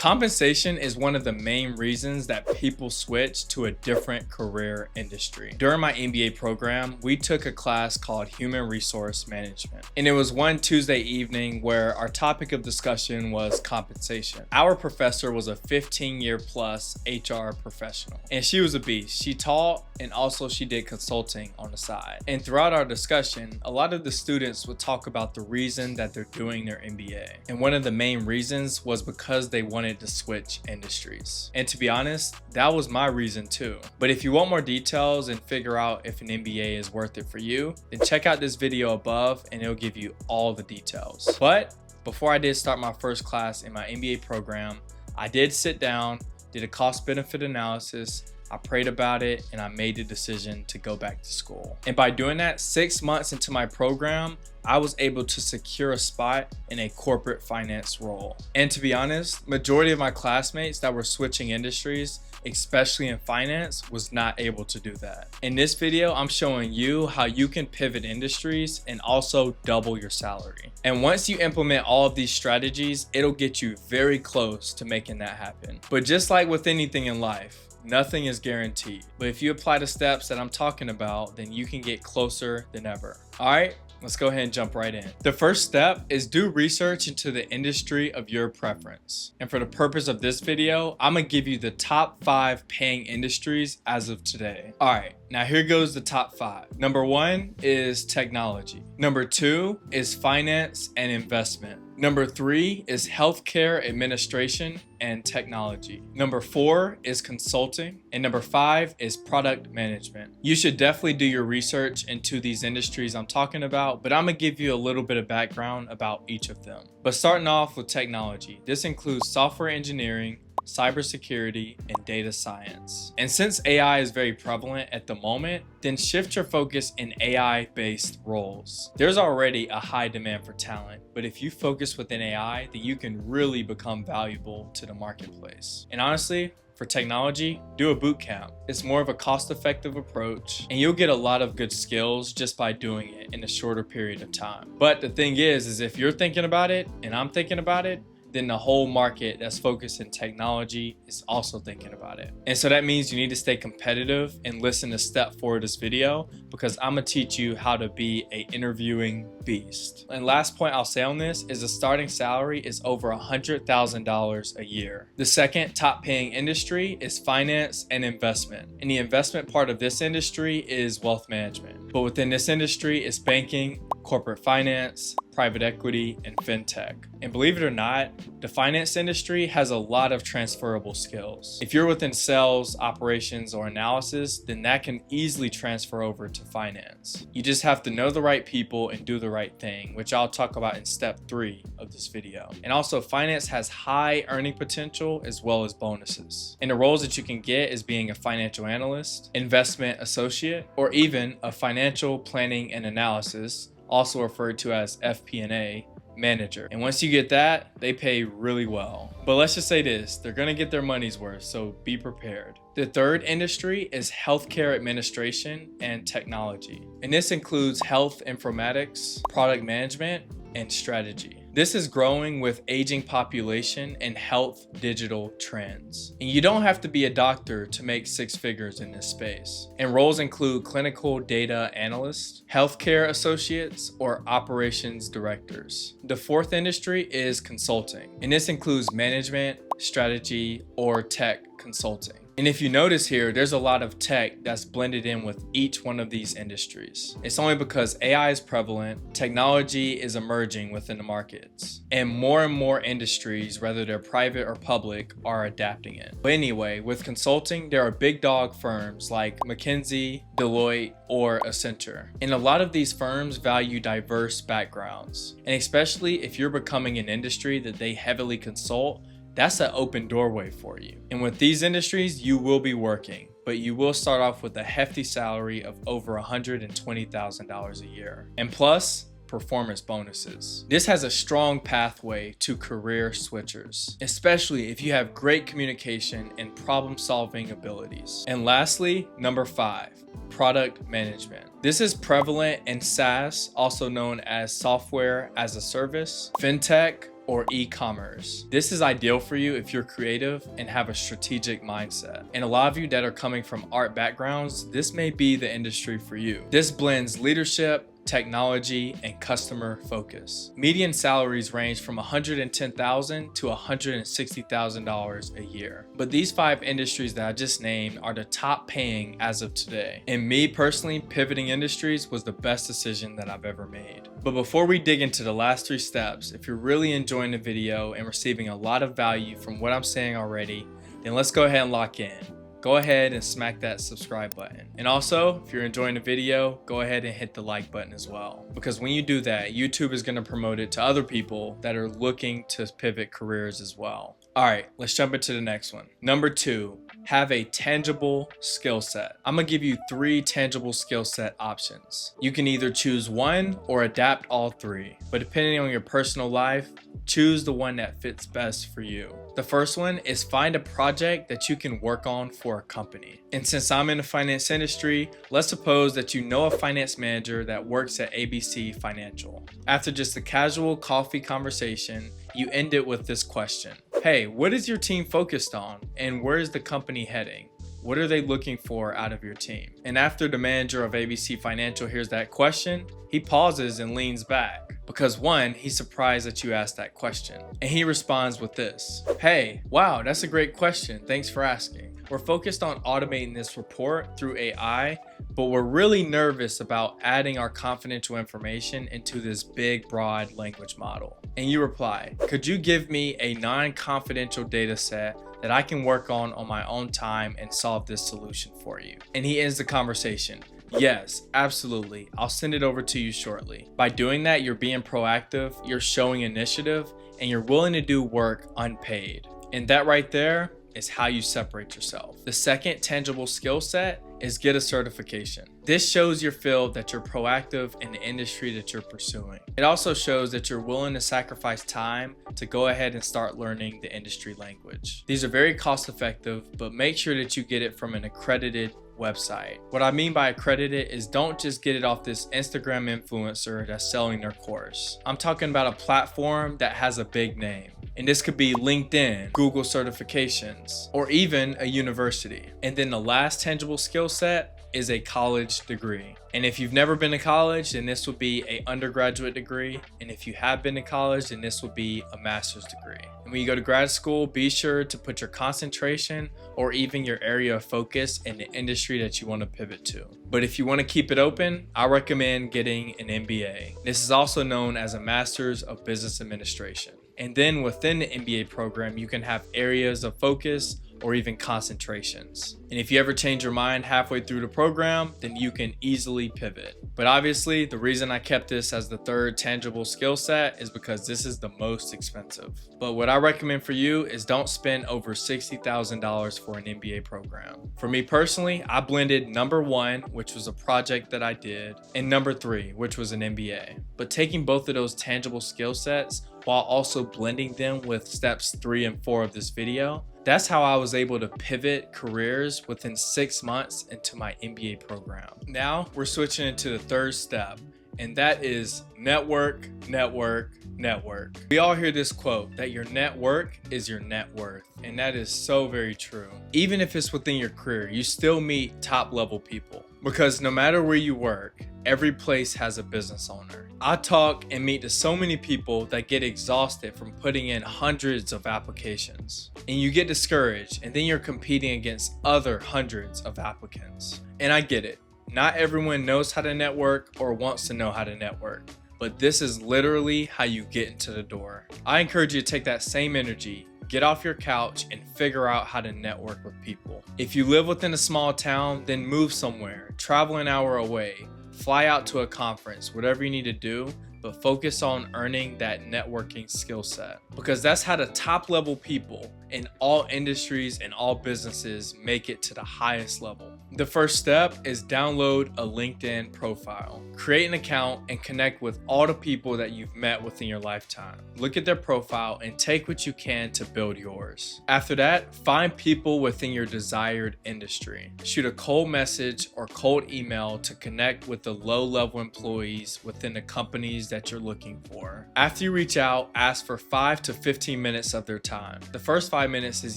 Compensation is one of the main reasons that people switch to a different career industry. During my MBA program, we took a class called Human Resource Management. And it was one Tuesday evening where our topic of discussion was compensation. Our professor was a 15-year plus HR professional. And she was a beast. She taught and also she did consulting on the side. And throughout our discussion, a lot of the students would talk about the reason that they're doing their MBA. And one of the main reasons was because they wanted to switch industries. And to be honest, that was my reason too. But if you want more details and figure out if an MBA is worth it for you, then check out this video above and it'll give you all the details. But before I did start my first class in my MBA program, I did sit down, did a cost-benefit analysis, I prayed about it, and I made the decision to go back to school. And by doing that, 6 months into my program, I was able to secure a spot in a corporate finance role. And to be honest, majority of my classmates that were switching industries, especially in finance, was not able to do that. In this video, I'm showing you how you can pivot industries and also double your salary. And once you implement all of these strategies, it'll get you very close to making that happen. But just like with anything in life, nothing is guaranteed. But if you apply the steps that I'm talking about, then you can get closer than ever. All right, let's go ahead and jump right in. The first step is do research into the industry of your preference. And for the purpose of this video, I'm gonna give you the top 5 paying industries as of today. All right, now here goes the top 5. Number 1 is technology. Number 2 is finance and investment. Number 3 is healthcare administration and technology. Number 4 is consulting. And number 5 is product management. You should definitely do your research into these industries I'm talking about, but I'm gonna give you a little bit of background about each of them. But starting off with technology, this includes software engineering, cybersecurity, and data science. And since AI is very prevalent at the moment, then shift your focus in AI-based roles. There's already a high demand for talent, but if you focus within AI, then you can really become valuable to the marketplace. And honestly, for technology, do a boot camp. It's more of a cost-effective approach, and you'll get a lot of good skills just by doing it in a shorter period of time. But the thing is if you're thinking about it and I'm thinking about it, then the whole market that's focused in technology is also thinking about it. And so that means you need to stay competitive and listen to step 4 of this video, because I'm gonna teach you how to be an interviewing beast. And last point I'll say on this is the starting salary is over $100,000 a year. The second top paying industry is finance and investment. And the investment part of this industry is wealth management. But within this industry is banking, corporate finance, private equity, and fintech. And believe it or not, the finance industry has a lot of transferable skills. If you're within sales, operations, or analysis, then that can easily transfer over to finance. You just have to know the right people and do the right thing, which I'll talk about in step 3 of this video. And also, finance has high earning potential as well as bonuses. And the roles that you can get is being a financial analyst, investment associate, or even a financial planning and analysis, also referred to as FP&A manager. And once you get that, they pay really well. But let's just say this, they're gonna get their money's worth, so be prepared. The third industry is healthcare administration and technology. And this includes health informatics, product management, and strategy. This is growing with aging population and health digital trends. And you don't have to be a doctor to make 6 figures in this space. And roles include clinical data analysts, healthcare associates, or operations directors. The fourth industry is consulting. And this includes management, strategy, or tech consulting. And if you notice here, there's a lot of tech that's blended in with each one of these industries. It's only because AI is prevalent, technology is emerging within the markets, and more industries, whether they're private or public, are adapting it. But anyway, with consulting, there are big dog firms like McKinsey, Deloitte, or Accenture. And a lot of these firms value diverse backgrounds. And especially if you're becoming an industry that they heavily consult, that's an open doorway for you. And with these industries, you will be working, but you will start off with a hefty salary of over $120,000 a year. And plus, performance bonuses. This has a strong pathway to career switchers, especially if you have great communication and problem-solving abilities. And lastly, number 5, product management. This is prevalent in SaaS, also known as software as a service, fintech, or e-commerce. This is ideal for you if you're creative and have a strategic mindset. And a lot of you that are coming from art backgrounds, this may be the industry for you. This blends leadership, technology, and customer focus. Median salaries range from $110,000 to $160,000 a year. But these 5 industries that I just named are the top paying as of today. And me personally, pivoting industries was the best decision that I've ever made. But before we dig into the last 3 steps, if you're really enjoying the video and receiving a lot of value from what I'm saying already, then let's go ahead and lock in. Go ahead and smack that subscribe button. And also, if you're enjoying the video, go ahead and hit the like button as well. Because when you do that, YouTube is going to promote it to other people that are looking to pivot careers as well. All right, let's jump into the next one. Number 2, have a tangible skill set. I'm gonna give you 3 tangible skill set options. You can either choose one or adapt all 3, but depending on your personal life, choose the one that fits best for you. The first one is find a project that you can work on for a company. And since I'm in the finance industry, let's suppose that you know a finance manager that works at ABC Financial. After just a casual coffee conversation, you end it with this question. Hey, what is your team focused on? And where is the company heading? What are they looking for out of your team? And after the manager of ABC Financial hears that question, he pauses and leans back. Because 1, he's surprised that you asked that question. And he responds with this. Hey, wow, that's a great question. Thanks for asking. We're focused on automating this report through AI, but we're really nervous about adding our confidential information into this big, broad language model. And you reply, could you give me a non-confidential data set that I can work on my own time and solve this solution for you? And he ends the conversation. Yes, absolutely. I'll send it over to you shortly. By doing that, you're being proactive, you're showing initiative, and you're willing to do work unpaid. And that right there is how you separate yourself. The second tangible skill set is get a certification. This shows your field that you're proactive in the industry that you're pursuing. It also shows that you're willing to sacrifice time to go ahead and start learning the industry language. These are very cost effective, but make sure that you get it from an accredited website. What I mean by accredited is don't just get it off this Instagram influencer that's selling their course. I'm talking about a platform that has a big name. And this could be LinkedIn, Google certifications, or even a university. And then the last tangible skill set is a college degree. And if you've never been to college, then this would be an undergraduate degree. And if you have been to college, then this would be a master's degree. And when you go to grad school, be sure to put your concentration or even your area of focus in the industry that you want to pivot to. But if you want to keep it open, I recommend getting an MBA. This is also known as a Master's of Business Administration. And then within the MBA program, you can have areas of focus or even concentrations. And if you ever change your mind halfway through the program, then you can easily pivot. But obviously, the reason I kept this as the 3rd tangible skill set is because this is the most expensive. But what I recommend for you is don't spend over $60,000 for an MBA program. For me personally, I blended number 1, which was a project that I did, and number 3, which was an MBA. But taking both of those tangible skill sets while also blending them with steps 3 and 4 of this video, that's how I was able to pivot careers within 6 months into my MBA program. Now we're switching into the 3rd step, and that is network, network, network. We all hear this quote that your network is your net worth, and that is so very true. Even if it's within your career, you still meet top level people, because no matter where you work, every place has a business owner. I talk and meet to so many people that get exhausted from putting in hundreds of applications, and you get discouraged, and then you're competing against other hundreds of applicants. And I get it. Not everyone knows how to network or wants to know how to network, but this is literally how you get into the door. I encourage you to take that same energy, get off your couch, and figure out how to network with people. If you live within a small town, then move somewhere, travel an hour away, fly out to a conference, whatever you need to do, but focus on earning that networking skill set, because that's how the top level people in all industries and all businesses make it to the highest level. The first step is download a LinkedIn profile. Create an account and connect with all the people that you've met within your lifetime. Look at their profile and take what you can to build yours. After that, find people within your desired industry. Shoot a cold message or cold email to connect with the low-level employees within the companies that you're looking for. After you reach out, ask for 5 to 15 minutes of their time. The first 5 minutes is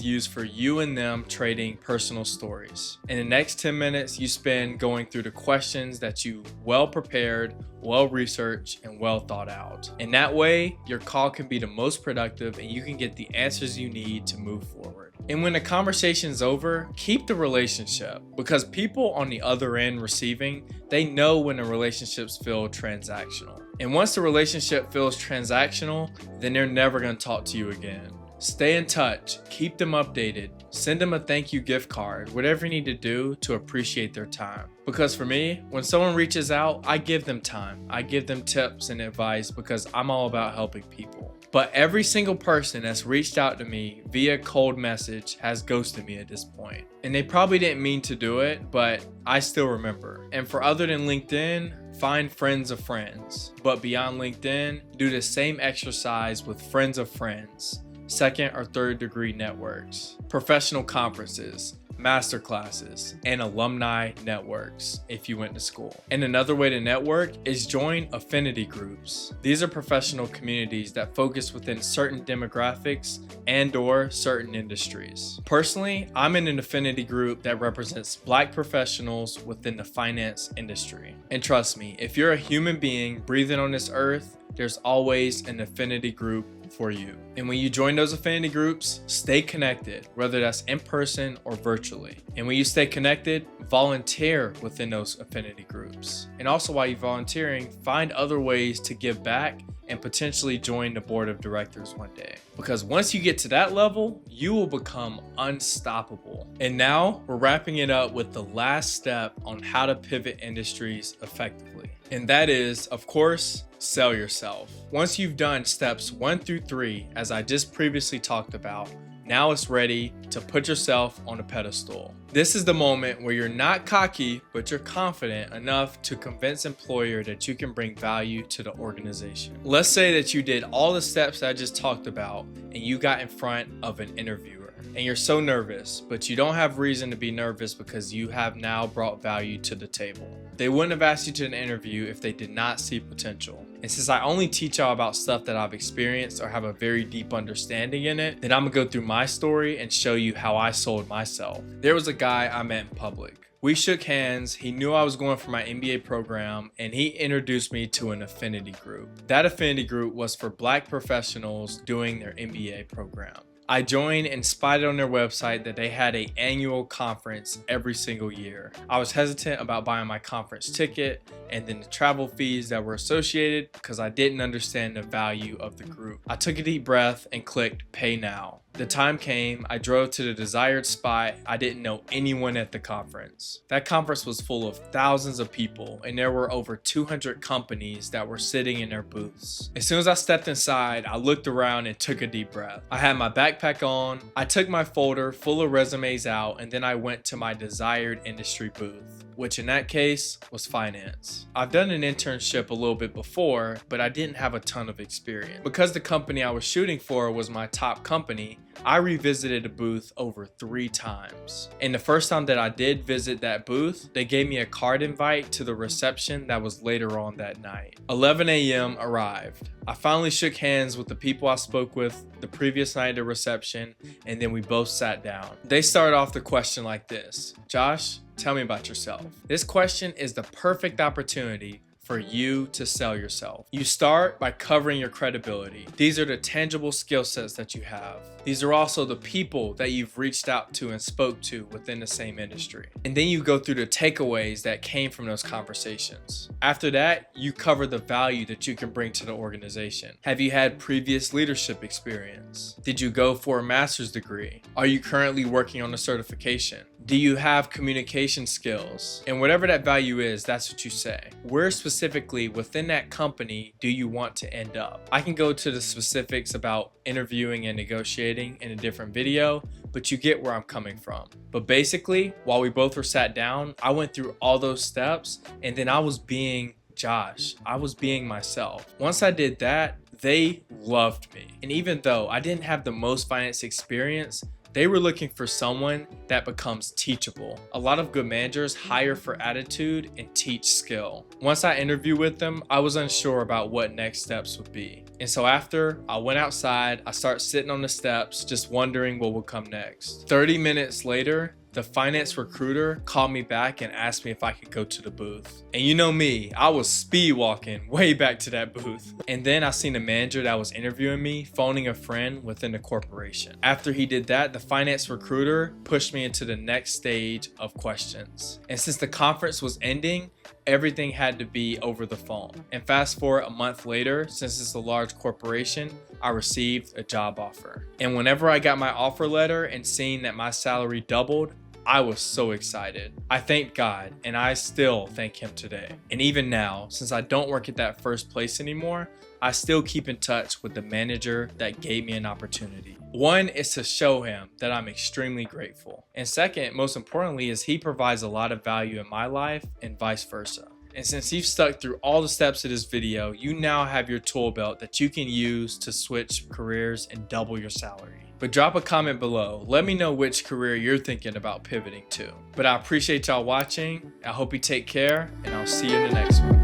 used for you and them trading personal stories. In the next 10 minutes, you spend going through the questions that you well prepared, well researched, and well thought out. In that way, your call can be the most productive and you can get the answers you need to move forward. And when the conversation's over, keep the relationship, because people on the other end receiving, they know when the relationships feel transactional. And once the relationship feels transactional, then they're never going to talk to you again. Stay in touch, keep them updated, send them a thank you gift card, whatever you need to do to appreciate their time. Because for me, when someone reaches out, I give them time. I give them tips and advice because I'm all about helping people. But every single person that's reached out to me via cold message has ghosted me at this point. And they probably didn't mean to do it, but I still remember. And for other than LinkedIn, find friends of friends. But beyond LinkedIn, do the same exercise with friends of friends. Second or third degree networks, professional conferences, master classes, and alumni networks if you went to school. And another way to network is join affinity groups. These are professional communities that focus within certain demographics and/or certain industries. Personally, I'm in an affinity group that represents Black professionals within the finance industry. And trust me, if you're a human being breathing on this earth, there's always an affinity group for you. And when you join those affinity groups, stay connected, whether that's in person or virtually. And when you stay connected, volunteer within those affinity groups. And also while you're volunteering, find other ways to give back and potentially join the board of directors one day. Because once you get to that level, you will become unstoppable. And now we're wrapping it up with the last step on how to pivot industries effectively. And that is, of course, sell yourself. Once you've done steps 1 through 3, as I just previously talked about, now it's ready to put yourself on a pedestal. This is the moment where you're not cocky, but you're confident enough to convince employer that you can bring value to the organization. Let's say that you did all the steps that I just talked about and you got in front of an interviewer. And you're so nervous, but you don't have reason to be nervous because you have now brought value to the table. They wouldn't have asked you to an interview if they did not see potential. And since I only teach y'all about stuff that I've experienced or have a very deep understanding in it, then I'm gonna go through my story and show you how I sold myself. There was a guy I met in public. We shook hands, he knew I was going for my MBA program, and he introduced me to an affinity group. That affinity group was for Black professionals doing their MBA program. I joined and spotted on their website that they had an annual conference every single year. I was hesitant about buying my conference ticket and then the travel fees that were associated because I didn't understand the value of the group. I took a deep breath and clicked pay now. The time came, I drove to the desired spot. I didn't know anyone at the conference. That conference was full of thousands of people and there were over 200 companies that were sitting in their booths. As soon as I stepped inside, I looked around and took a deep breath. I had my backpack on, I took my folder full of resumes out, and then I went to my desired industry booth, which in that case was finance. I've done an internship a little bit before, but I didn't have a ton of experience. Because the company I was shooting for was my top company, I revisited the booth over 3 times. And the first time that I did visit that booth, they gave me a card invite to the reception that was later on that night. 11 a.m. arrived. I finally shook hands with the people I spoke with the previous night at the reception, and then we both sat down. They started off the question like this: Josh, tell me about yourself. This question is the perfect opportunity for you to sell yourself. You start by covering your credibility. These are the tangible skill sets that you have. These are also the people that you've reached out to and spoke to within the same industry. And then you go through the takeaways that came from those conversations. After that, you cover the value that you can bring to the organization. Have you had previous leadership experience? Did you go for a master's degree? Are you currently working on a certification? Do you have communication skills? And whatever that value is, that's what you say. Where specifically within that company do you want to end up? I can go to the specifics about interviewing and negotiating in a different video, but you get where I'm coming from. But basically, while we both were sat down, I went through all those steps, and then I was being Josh. I was being myself. Once I did that, they loved me. And even though I didn't have the most finance experience, they were looking for someone that becomes teachable. A lot of good managers hire for attitude and teach skill. Once I interviewed with them, I was unsure about what next steps would be. And so after I went outside, I started sitting on the steps, just wondering what would come next. 30 minutes later, the finance recruiter called me back and asked me if I could go to the booth. And you know me, I was speed walking way back to that booth. And then I seen the manager that was interviewing me phoning a friend within the corporation. After he did that, the finance recruiter pushed me into the next stage of questions. And since the conference was ending, everything had to be over the phone. And fast forward a month later, since it's a large corporation, I received a job offer. And whenever I got my offer letter and seeing that my salary doubled, I was so excited. I thanked God, and I still thank Him today. And even now, since I don't work at that first place anymore, I still keep in touch with the manager that gave me an opportunity. One is to show him that I'm extremely grateful. And second, most importantly, is he provides a lot of value in my life and vice versa. And since you've stuck through all the steps of this video, you now have your tool belt that you can use to switch careers and double your salary. But drop a comment below. Let me know which career you're thinking about pivoting to. But I appreciate y'all watching. I hope you take care, and I'll see you in the next one.